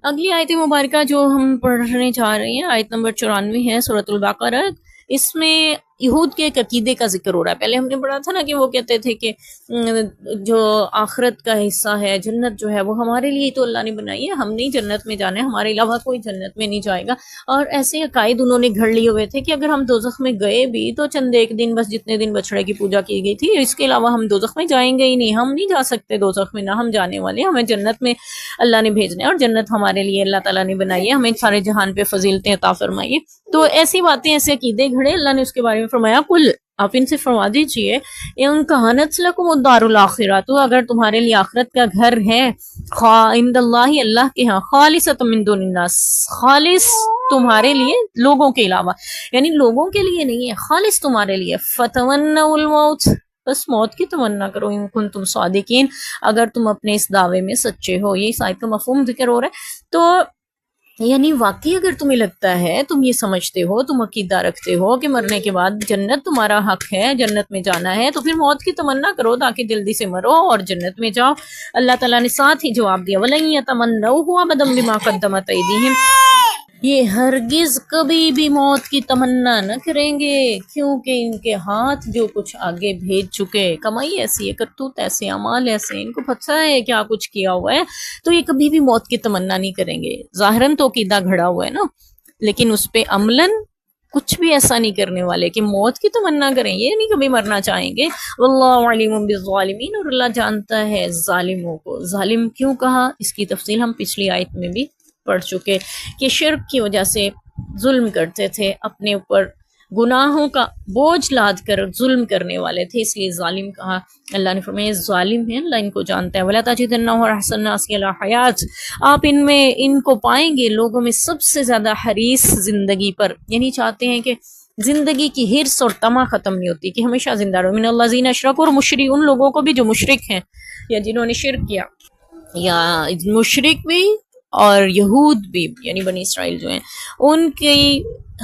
اگلی آیت مبارکہ جو ہم پڑھنے جا رہے ہیں آیت نمبر 94 ہے سورۃ البقرہ. اس میں یہود کے ایک عقیدے کا ذکر ہو رہا ہے. پہلے ہم نے پڑھا تھا نا کہ وہ کہتے تھے کہ جو آخرت کا حصہ ہے جنت جو ہے وہ ہمارے لیے تو اللہ نے بنائی ہے, ہم نہیں جنت میں جانا ہے, ہمارے علاوہ کوئی جنت میں نہیں جائے گا. اور ایسے عقائد انہوں نے گھڑ لیے ہوئے تھے کہ اگر ہم دوزخ میں گئے بھی تو چند ایک دن, بس جتنے دن بچڑے کی پوجا کی گئی تھی, اس کے علاوہ ہم دوزخ میں جائیں گے ہی نہیں, ہم نہیں جا سکتے دوزخ میں, نہ ہم جانے والے, ہمیں جنت میں اللہ نے بھیجنا ہے اور جنت ہمارے لیے اللہ تعالیٰ نے بنائی ہے, ہمیں سارے جہان پہ فضیلتیں عطا فرمائیے. تو ایسی باتیں, ایسے عقیدے گھڑے, اللہ نے اس کے بارے میں فرمایا کل آپ ان سے فرما دیجئے ان کہانت لکم الدار الاخرہ, تو اگر تمہارے لیے آخرت کا گھر ہے عند اللہ, اللہ کے ہاں, خالصۃ من دون الناس, خالص تمہارے لیے لوگوں کے علاوہ, یعنی لوگوں کے لیے نہیں ہے, خالص تمہارے لیے. فتمنوا الموت, بس موت کی تمنا کرو, ان کنتم صادقین, اگر تم اپنے اس دعوے میں سچے ہو. یہ اس آیت کا مفہوم ذکر ہو رہا ہے. تو یعنی واقعی اگر تمہیں لگتا ہے, تم یہ سمجھتے ہو, تم عقیدہ رکھتے ہو کہ مرنے کے بعد جنت تمہارا حق ہے, جنت میں جانا ہے, تو پھر موت کی تمنا کرو تاکہ جلدی سے مرو اور جنت میں جاؤ. اللہ تعالیٰ نے ساتھ ہی جواب دیا وَلَن يَتَمَنَّوْهُ أَبَدًا بِمَا قَدَّمَتْ أَيْدِيهِمْ, یہ ہرگز کبھی بھی موت کی تمنا نہ کریں گے کیونکہ ان کے ہاتھ جو کچھ آگے بھیج چکے, کمائی ایسی ہے, کرتوت ایسے, اعمال ایسے, ان کو پتہ ہے کیا کچھ کیا ہوا ہے, تو یہ کبھی بھی موت کی تمنا نہیں کریں گے. ظاہراً تو عقیدہ گھڑا ہوا ہے نا, لیکن اس پہ عملاً کچھ بھی ایسا نہیں کرنے والے کہ موت کی تمنا کریں, یہ نہیں کبھی مرنا چاہیں گے. واللہ علیم بالظالمین, اور اللہ جانتا ہے ظالموں کو. ظالم کیوں کہا, اس کی تفصیل ہم پچھلی آیت میں بھی پڑھ چکے کہ شرک کی وجہ سے ظلم کرتے تھے, اپنے اوپر گناہوں کا بوجھ لاد کر ظلم کرنے والے تھے, اس لیے ظالم کہا. اللہ نے فرمایا ظالم ہیں, اللہ ان کو جانتا ہے. وَلَا تَجِدَنَّهُ أَحْسَنَ النَّاسِ عَلَىٰ حَيَاةٍ, آپ ان کو پائیں گے لوگوں میں سب سے زیادہ حریص زندگی پر, یعنی چاہتے ہیں کہ زندگی کی حرص اور طمع ختم نہیں ہوتی کہ ہمیشہ زندہ رہو. من الذین اشرکوا, اور مشرک, ان لوگوں کو بھی جو مشرک ہیں یا جنہوں نے شرک کیا, یا مشرک بھی اور یہود بھی, یعنی بنی اسرائیل جو ہیں, ان کی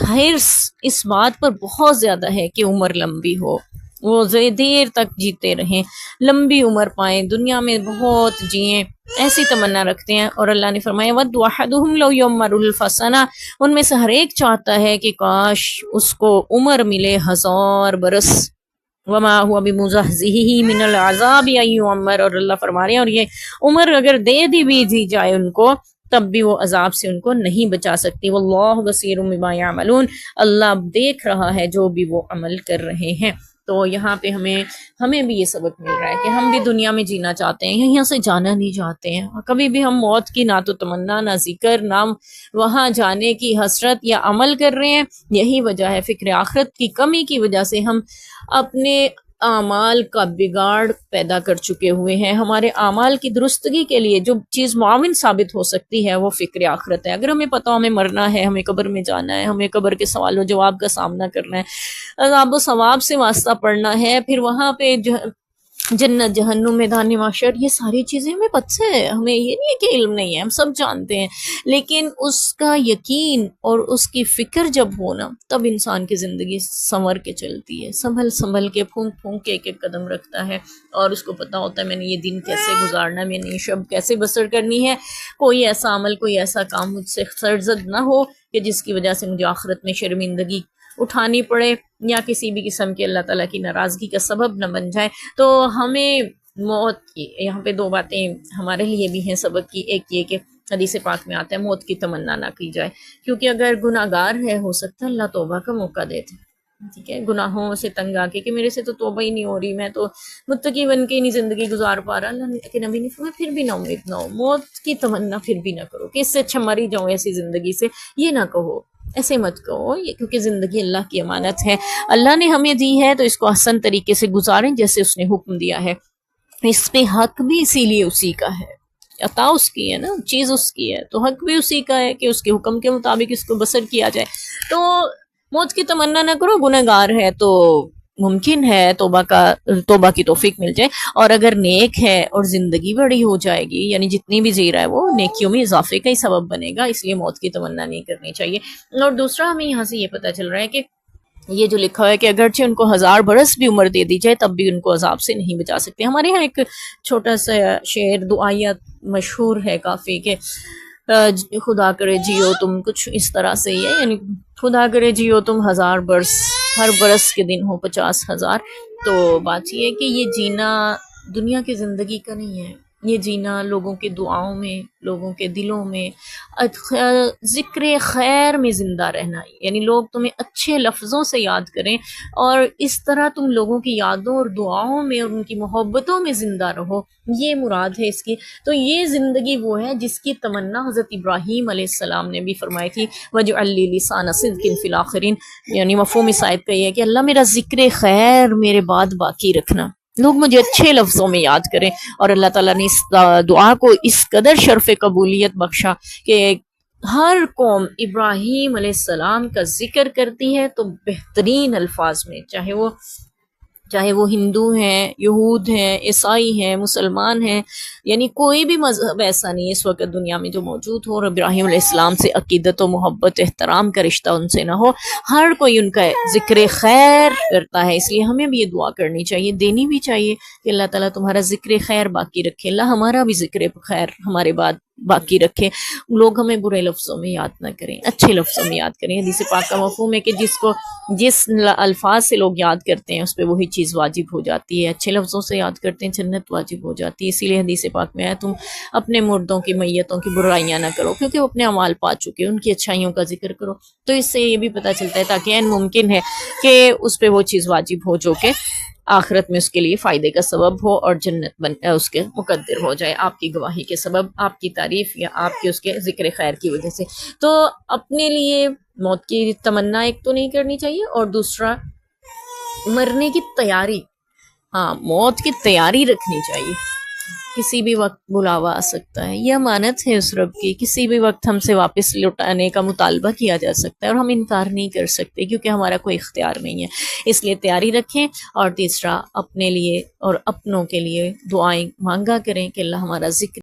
حرص اس بات پر بہت زیادہ ہے کہ عمر لمبی ہو, وہ دیر تک جیتے رہیں, لمبی عمر پائیں, دنیا میں بہت جئیں, ایسی تمنا رکھتے ہیں. اور اللہ نے فرمایا وَدُّ أَحَدُهُمْ لَوْ يُعَمَّرُ أَلْفَ سَنَةٍ, ان میں سے ہر ایک چاہتا ہے کہ کاش اس کو عمر ملے 1000 برس. وما هو بمزحزحه من العذاب ان يعمر, اور اللہ فرما رہے ہیں اور یہ عمر اگر دے دی جائے ان کو تب بھی وہ عذاب سے ان کو نہیں بچا سکتی. واللہ بصیر بما یعملون, اللہ دیکھ رہا ہے جو بھی وہ عمل کر رہے ہیں. تو یہاں پہ ہمیں بھی یہ سبق مل رہا ہے کہ ہم بھی دنیا میں جینا چاہتے ہیں, یہاں سے جانا نہیں چاہتے ہیں. کبھی بھی ہم موت کی نہ تو تمنا, نہ ذکر, نہ وہاں جانے کی حسرت یا عمل کر رہے ہیں. یہی وجہ ہے, فکر آخرت کی کمی کی وجہ سے ہم اپنے اعمال کا بگاڑ پیدا کر چکے ہوئے ہیں. ہمارے اعمال کی درستگی کے لیے جو چیز معاون ثابت ہو سکتی ہے وہ فکر آخرت ہے. اگر ہمیں پتہ ہمیں مرنا ہے, ہمیں قبر میں جانا ہے, ہمیں قبر کے سوال و جواب کا سامنا کرنا ہے, عذاب و ثواب سے واسطہ پڑھنا ہے, پھر وہاں پہ جنت جہنم میدان محشر, یہ ساری چیزیں ہمیں پتہ ہے, ہمیں یہ نہیں ہے کہ علم نہیں ہے, ہم سب جانتے ہیں. لیکن اس کا یقین اور اس کی فکر جب ہونا تب انسان کی زندگی سنور کے چلتی ہے, سنبھل کے پھونک پھونک کے ایک ایک قدم رکھتا ہے, اور اس کو پتہ ہوتا ہے میں نے یہ دن کیسے گزارنا ہے, میں نے یہ شب کیسے بسر کرنی ہے. کوئی ایسا عمل, کوئی ایسا کام مجھ سے سرزد نہ ہو کہ جس کی وجہ سے مجھے آخرت میں شرمندگی اٹھانی پڑے یا کسی بھی قسم کی اللہ تعالیٰ کی ناراضگی کا سبب نہ بن جائے. تو ہمیں موت کی یہاں پہ 2 باتیں ہمارے لیے بھی ہیں سبق کی. ایک یہ کہ حدیث پاک میں آتا ہے موت کی تمنا نہ کی جائے, کیونکہ اگر گناہ گار ہے ہو سکتا ہے اللہ توبہ کا موقع دیتے, ٹھیک ہے, گناہوں سے تنگ آ کے کہ میرے سے تو توبہ ہی نہیں ہو رہی, میں تو متقی بن کے ہی نہیں زندگی گزار پا رہا. اللہ کے نبی نے فرمایا پھر بھی نہ امید نہ ہو, موت کی تمنا پھر بھی نہ کرو کہ اس سے اچھا مر ہی جاؤں ایسی زندگی سے, یہ نہ کہو, ایسے مت کہو, یہ کیونکہ زندگی اللہ کی امانت ہے, اللہ نے ہمیں دی ہے تو اس کو احسن طریقے سے گزاریں جیسے اس نے حکم دیا ہے. اس پہ حق بھی اسی لیے اسی کا ہے, عطا اس کی ہے نا, چیز اس کی ہے, تو حق بھی اسی کا ہے کہ اس کے حکم کے مطابق اس کو بسر کیا جائے. تو موت کی تمنا نہ کرو, گنہ گار ہے تو ممکن ہے توبہ کی توفیق مل جائے, اور اگر نیک ہے اور زندگی بڑی ہو جائے گی, یعنی جتنی بھی زی رہا ہے وہ نیکیوں میں اضافے کا ہی سبب بنے گا, اس لیے موت کی تمنا نہیں کرنی چاہیے. اور دوسرا ہمیں یہاں سے یہ پتہ چل رہا ہے کہ یہ جو لکھا ہوا ہے کہ اگرچہ ان کو 1000 برس بھی عمر دے دی جائے تب بھی ان کو عذاب سے نہیں بچا سکتے. ہمارے یہاں ایک چھوٹا سا شعر دعائیہ مشہور ہے کافی کہ خدا کرے جیو تم، کچھ اس طرح سے ہی ہے، یعنی خدا کرے جیو تم 1000 برس، ہر برس کے دن ہو 50,000۔ تو بات یہ ہے کہ یہ جینا دنیا کی زندگی کا نہیں ہے، یہ جینا لوگوں کے دعاؤں میں، لوگوں کے دلوں میں، ذکر خیر میں زندہ رہنا ہے، یعنی لوگ تمہیں اچھے لفظوں سے یاد کریں اور اس طرح تم لوگوں کی یادوں اور دعاؤں میں اور ان کی محبتوں میں زندہ رہو، یہ مراد ہے اس کی۔ تو یہ زندگی وہ ہے جس کی تمنا حضرت ابراہیم علیہ السلام نے بھی فرمائی تھی، وَجْعَلْ لِي لِسَانَ صِدْقٍ فِي الْآخِرِينَ، یعنی مفہوم اس آیت کا یہ ہے کہ اللہ میرا ذکر خیر میرے بعد باقی رکھنا، لوگ مجھے اچھے لفظوں میں یاد کریں۔ اور اللہ تعالیٰ نے اس دعا کو اس قدر شرف قبولیت بخشا کہ ہر قوم ابراہیم علیہ السلام کا ذکر کرتی ہے تو بہترین الفاظ میں، چاہے وہ ہندو ہیں، یہود ہیں، عیسائی ہیں، مسلمان ہیں، یعنی کوئی بھی مذہب ایسا نہیں ہے اس وقت دنیا میں جو موجود ہو اور ابراہیم علیہ السلام سے عقیدت و محبت احترام کا رشتہ ان سے نہ ہو، ہر کوئی ان کا ذکر خیر کرتا ہے۔ اس لیے ہمیں بھی یہ دعا کرنی چاہیے، دینی بھی چاہیے کہ اللہ تعالیٰ تمہارا ذکر خیر باقی رکھے، اللہ ہمارا بھی ذکر خیر ہمارے بعد باقی رکھے، لوگ ہمیں برے لفظوں میں یاد نہ کریں، اچھے لفظوں میں یاد کریں۔ حدیث پاک کا مفہوم ہے کہ جس الفاظ سے لوگ یاد کرتے ہیں اس پہ وہی چیز واجب ہو جاتی ہے، اچھے لفظوں سے یاد کرتے ہیں جنت واجب ہو جاتی ہے۔ اسی لیے حدیث پاک میں ہے تم اپنے مردوں کی، میتوں کی برائیاں نہ کرو کیونکہ وہ اپنے اعمال پا چکے، ان کی اچھائیوں کا ذکر کرو۔ تو اس سے یہ بھی پتہ چلتا ہے تاکہ این ممکن ہے کہ اس پہ وہ چیز واجب ہو جو کہ آخرت میں اس کے لیے فائدے کا سبب ہو اور جنت اس کے مقدر ہو جائے، آپ کی گواہی کے سبب، آپ کی تعریف یا آپ کے اس کے ذکر خیر کی وجہ سے۔ تو اپنے لیے موت کی تمنا ایک تو نہیں کرنی چاہیے، اور دوسرا مرنے کی تیاری، ہاں موت کی تیاری رکھنی چاہیے، کسی بھی وقت بلاوا آ سکتا ہے، یہ امانت ہے اس رب کی، کسی بھی وقت ہم سے واپس لوٹانے کا مطالبہ کیا جا سکتا ہے اور ہم انکار نہیں کر سکتے کیونکہ ہمارا کوئی اختیار نہیں ہے، اس لیے تیاری رکھیں۔ اور تیسرا اپنے لیے اور اپنوں کے لیے دعائیں مانگا کریں کہ اللہ ہمارا ذکر